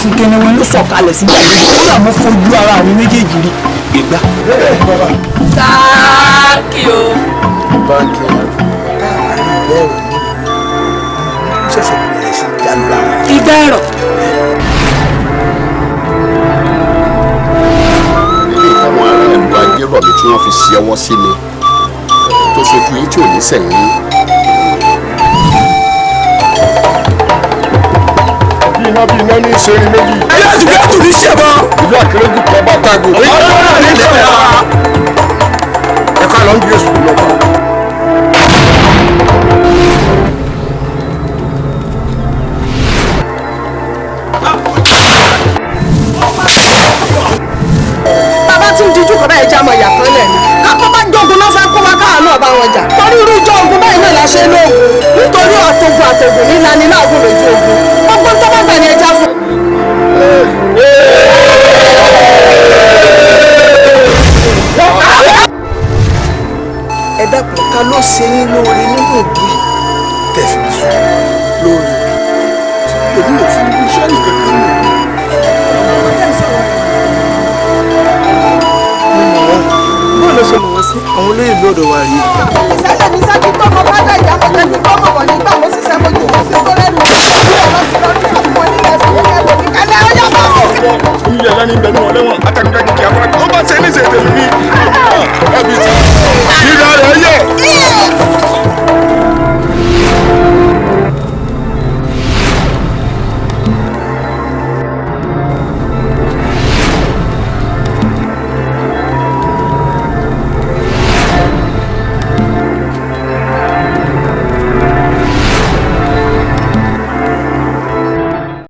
sí kíni wọn ló sọ̀kalẹ̀ sí kódà mo fojú ara mi méjèèjì rí Ìgbà. Sáàkì o. Báńkì bẹ́ẹ̀ ni ṣẹ̀ṣẹ̀ bẹ̀rẹ̀ sí dàlúrà. Igba Ero. Ilé ìtàwọn ará ìlú ajérò mi tí wọ́n fi ṣe ọwọ́ sí mi tó ṣojú yín tí ò ní sẹ̀yìn. Iná bí iná ní ìṣẹ́rin méjì. Ayé àtúgbẹ́ kò ní ṣẹ̀bọ̀. Ìlú àkérèdú kan bá tàgò. Ọlọ́run ní ìṣẹ̀bọ̀. Ẹ̀ka lọ ń gbé èsù lọ́wọ́. Bàbá tí ń dijú kọ́ báyìí jámọ̀ ìyà kan lẹ̀ ni. Kápọ́ bá jọ̀gùn náà fẹ́ kó wá káà náà bá wọn jà. Torí irú jọ̀gùn báyìí náà la ṣe lóògùn. Nítorí àtògùn nílá ni láàgùn lójú ogun. Gbogbo tó bá gbà ní ẹja fún. Ẹ dákun ká ló ṣe yín lóore nínú ìlú yìí tẹ̀sí sùn lóore. Èmi ò fún iṣẹ́ nìkan kan mọ̀. Bọ́ọ̀ ló ṣe mọ̀ wọ́n sí àwọn olóyè lọ́dọ̀ wa rí. Ìṣẹ̀lẹ̀ ní sábì tó mọ bá dá ìyá mọ̀jẹ́ ní kọ́ mọ̀ wọ̀ nígbà mo ṣiṣẹ́ mojú mo fi kó lẹ́nu. Ọ̀pọ̀ nílẹ̀ fún ilẹ̀ wò ní kálẹ̀ ọ̀yá bá wọ̀. Ilé ẹ̀rọ ní ìbẹ̀rù wọn lẹ́wọ̀n atẹ́gùn kẹ́kẹ́ kí a fọ́. Ó bá ṣe ní ìṣètò mi. Ìlà rẹ̀